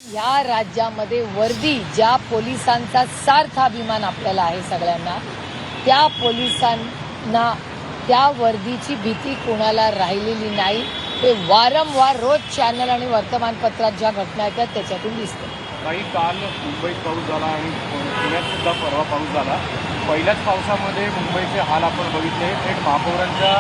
या राज्यामध्ये वर्दी ज्या पोलिसांचा सार्थ अभिमान आपल्याला आहे सगळ्यांना, त्या पोलिसांना त्या वर्दीची भीती कोणाला राहिलेली नाही. हे वारंवार रोज चॅनल आणि वर्तमानपत्रात ज्या घटना येतात त्याच्यातून दिसते. काही काल मुंबईत पाऊस झाला आणि पुण्यात सुद्धा परवा पाऊस झाला. पहिल्याच पावसामध्ये मुंबईचे हाल आपण बघितले. थेट महापौरांच्या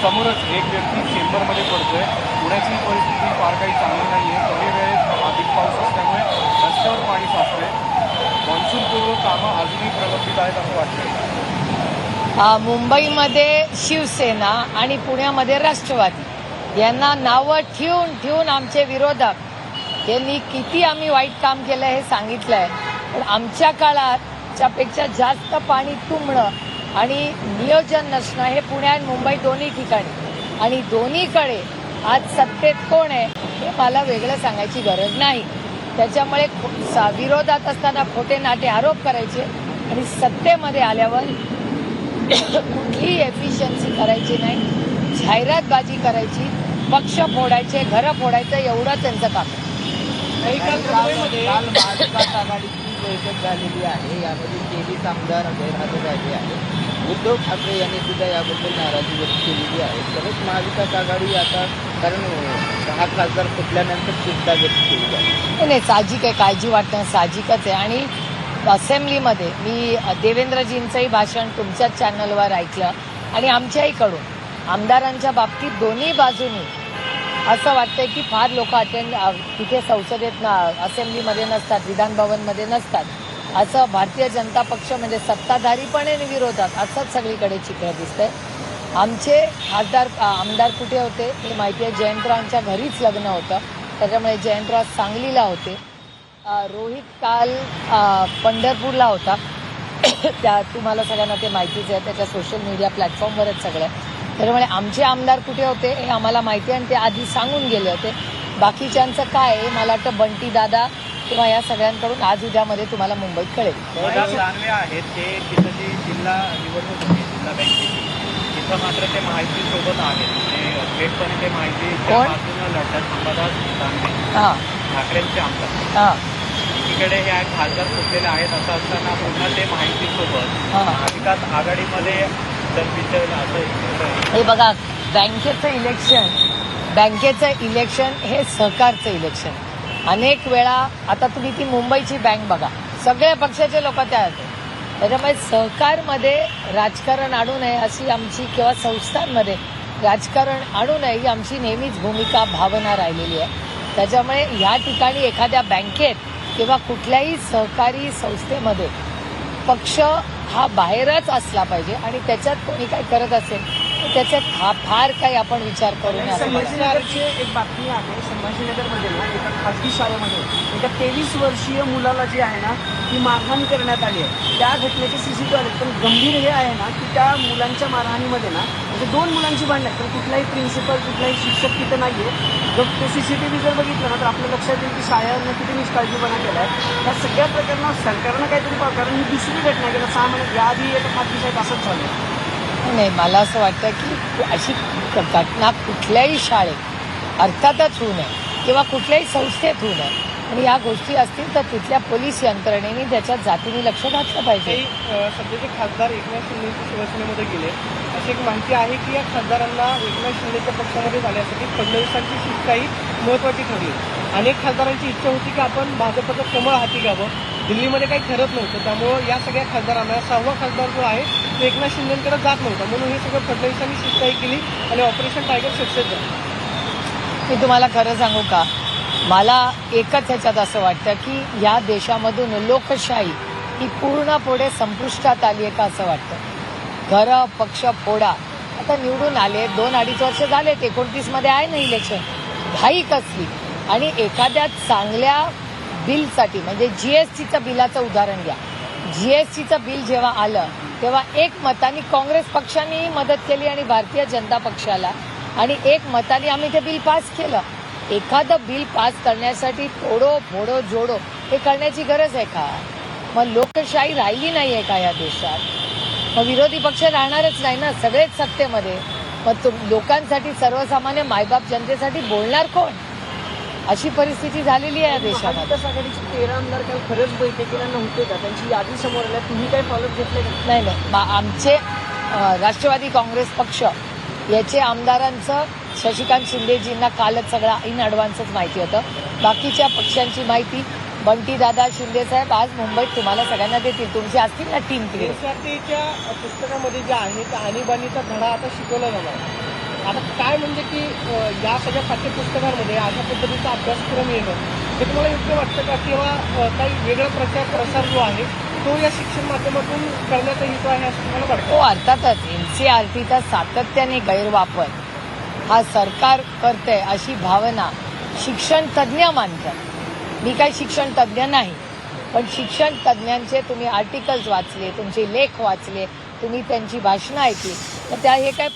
समोरच एक व्यक्ती चेंबरमध्ये पडतोय. पुण्याची परिस्थिती फार काही चांगली नाही आहे. कमी वेळेत अधिक पाऊस असल्यामुळे रस्त्यावर पाणी साचतंय. मान्सूनपूर्व कामं अजूनही प्रलंबित आहेत असं वाटतंय. मुंबईमध्ये शिवसेना आणि पुण्यामध्ये राष्ट्रवादी यांना नावं ठेवून ठेवून आमचे विरोधक यांनी किती आम्ही वाईट काम केलं हे सांगितलंय. पण आमच्या काळात च्यापेक्षा जास्त पाणी तुंबणं आणि नियोजन नसणं हे पुणे आणि मुंबई दोन्ही ठिकाणी, आणि दोन्हीकडे आज सत्तेत कोण आहे हे मला वेगळं सांगायची गरज नाही. त्याच्यामुळे विरोधात असताना खोटे नाटे आरोप करायचे आणि सत्तेमध्ये आल्यावर कुठलीही एफिशियन्सी करायची नाही, जाहिरातबाजी करायची, पक्ष फोडायचे, घरं फोडायचं, एवढं त्यांचं काम आहे. काल महाविकास आघाडीची बैठक झालेली आहे. यामध्ये 23 आमदार गैरहजर राहिले आहेत. उद्धव ठाकरे यांनी सुद्धा याबद्दल नाराजी व्यक्त केलेली आहे. तरच महाविकास आघाडी आता, कारण 10 खासदार फुटल्यानंतर चिंता व्यक्त केली आहे. नाही, साहजिक आहे, काळजी वाटणं साहजिकच आहे. आणि असेंब्लीमध्ये मी देवेंद्रजींचंही भाषण तुमच्याच चॅनलवर ऐकलं आणि आमच्याहीकडून आमदारांच्या बाबतीत दोन्ही बाजूनी असं वाटतंय की फार लोक तिथे संसदेत असेंब्लीमध्ये नसतात, विधान भवनमध्ये नसतात, असं भारतीय जनता पक्ष म्हणजे सत्ताधारी पण आणि विरोधात असंच सगळीकडे चित्र दिसतंय. आमचे आमदार कुठे होते हे माहिती आहे. जयंतरावांच्या घरीच लग्न होतं, त्याच्यामुळे जयंतराव सांगलीला होते. रोहित काल पंढरपूरला होता. त्या तुम्हाला सगळ्यांना ते माहितीच आहे, त्याच्या सोशल मीडिया प्लॅटफॉर्मवरच सगळं. त्यामुळे आमचे आमदार कुठे होते हे आम्हाला माहिती आहे आणि ते आधी सांगून गेले होते. बाकीच्यांचं काय आहे मला वाटतं बंटी दादा किंवा या सगळ्यांकडून आज उद्यामध्ये तुम्हाला मुंबईत कळेल. दानवे आहेत ते तिथं जी जिल्हा निवडणूक होती जिल्हा बँकेची, तिथं मात्र ते माहितीसोबत आहेत. थेटपणे ते माहितीच्या बाजूनं लढतात. अंबादास दानवे ठाकरेंचे आमदार, एकीकडे हे खासदार फुटलेले आहेत. असं असताना पुन्हा ते माहितीसोबत महाविकास आघाडीमध्ये हे बघा, बँकेचं इलेक्शन हे सहकारचं इलेक्शन. अनेक वेळा आता तुम्ही ती मुंबईची बँक बघा, सगळ्या पक्षाचे लोक त्या आहेत. त्याच्यामुळे सहकारमध्ये राजकारण आणू नये अशी आमची, किंवा संस्थांमध्ये राजकारण आणू नये ही आमची नेहमीच भूमिका, भावना राहिलेली आहे. त्याच्यामुळे ह्या ठिकाणी एखाद्या बँकेत किंवा कुठल्याही सहकारी संस्थेमध्ये पक्ष हा बाहेरच असला पाहिजे आणि त्याच्यात कोणी काय करत असेल तर त्याच्यात फार काही आपण विचार करू नये. संभाजीनगरची एक बातमी आहे. संभाजीनगरमध्ये ना एका खाजगी शाळेमध्ये एका 23 वर्षीय मुलाला जी आहे ना ती मारहाण करण्यात आली आहे. त्या घटनेचे CCTV आले. पण गंभीर हे आहे ना की त्या मुलांच्या मारहाणीमध्ये ना म्हणजे 2 मुलांची भांडण आहे, पण कुठलाही प्रिन्सिपल कुठलाही शिक्षक तिथं नाही आहे. जर ते CCTV जर बघितलं ना तर आपल्या लक्षात येईल की शाळांना किती निष्काळजीपणा केला आहे. त्या सगळ्या प्रकरणात सरकारनं काहीतरी पाहावं, कारण ही दुसरी घटना आहे. गेल्या 6 महिन्यात याआधी एका खाजगी शाळेत असंच झालं. नाही, मला असं वाटतं की अशी घटना कुठल्याही शाळेत अर्थातच होऊ नये किंवा कुठल्याही संस्थेत होऊ नये. आणि या गोष्टी असतील तर तिथल्या पोलीस यंत्रणेने त्याच्यात जातीने लक्ष घातलं पाहिजे. सध्याचे खासदार एकनाथ शिंदेच्या शिवसेनेमध्ये गेले. अशी एक माहिती आहे की या खासदारांना एकनाथ शिंदेच्या पक्षामध्ये जाण्यासाठी फडणवीसांची शिष्टाई महत्त्वाची ठरली. अनेक खासदारांची इच्छा होती की आपण भाजपचं कमळ हाती घ्यावं. दिल्लीमध्ये काही ठरत नव्हतं, त्यामुळं या सगळ्या खासदारांना 6वा खासदार जो आहे तो एकनाथ शिंदेकडे जात नव्हता. म्हणून हे सगळं फडणवीसांनी शिष्टाई केली आणि ऑपरेशन टायगर सक्सेस झालं. मी तुम्हाला खरं सांगू का, मला एकच ह्याच्यात असं वाटतं की या देशामधून लोकशाही ही पूर्णपणे संपुष्टात आली आहे का असं वाटतं. घरं पक्ष फोडा. आता निवडून आले, 2-2.5 वर्ष झाले, 29 मध्ये आहे ना इलेक्शन. घाई कसली. आणि एखाद्या चांगल्या बिलसाठी, म्हणजे GSTचं बिलाचं उदाहरण घ्या. GSTचं बिल जेव्हा आलं तेव्हा एक मताने काँग्रेस पक्षाने मदत केली आणि भारतीय जनता पक्षाला, आणि एक मताने आम्ही ते बिल पास केलं. एखादं बिल पास करण्यासाठी तोडो फोडो जोडो हे करण्याची गरज आहे का? मग लोकशाही राहिली नाही आहे का या देशात? मग विरोधी पक्ष राहणारच नाही ना, सगळेच सत्तेमध्ये. मग लोकांसाठी, सर्वसामान्य मायबाप जनतेसाठी बोलणार कोण? अशी परिस्थिती झालेली आहे या देशामध्ये. महाविकास आघाडीचे 13 आमदार काल खरंच बैठकीला नव्हते का? त्यांची यादी समोर आल्या, तुम्ही काय फॉलोअप घेतले का? नाही आमचे राष्ट्रवादी काँग्रेस पक्ष याचे आमदारांचं शशिकांत शिंदेजींना कालच सगळं इन ॲडव्हान्सच माहिती होतं. बाकीच्या पक्षांची माहिती बंटीदादा शिंदेसाहेब आज मुंबईत तुम्हाला सगळ्यांना देतील. तुमची असतील ना टीम तिकडे. एनसीआरटीच्या पुस्तकामध्ये जे आहे त्या आणीबाणीचा धडा आता शिकवला जाणार. आता काय म्हणजे की या सगळ्या पाठ्यपुस्तकांमध्ये अशा पद्धतीचा अभ्यासक्रम येणं हे तुम्हाला योग्य वाटतं का? किंवा काही वेगळा प्रसार जो आहे तो या शिक्षण माध्यमातून करण्याचा हेतू आहे असं तुम्हाला वाटतं? हो, अर्थातच एनसीआरटीचा सातत्याने गैरवापर हा सरकार करते अशी भावना शिक्षण तज्ज्ञ मानतात. मी काही शिक्षण तज्ज्ञ नाही, पण शिक्षण तज्ज्ञांचे तुम्ही आर्टिकल्स वाचले, तुमचे लेख वाचले, तुम्ही त्यांची भाषणं ऐकली, तर त्या हे काय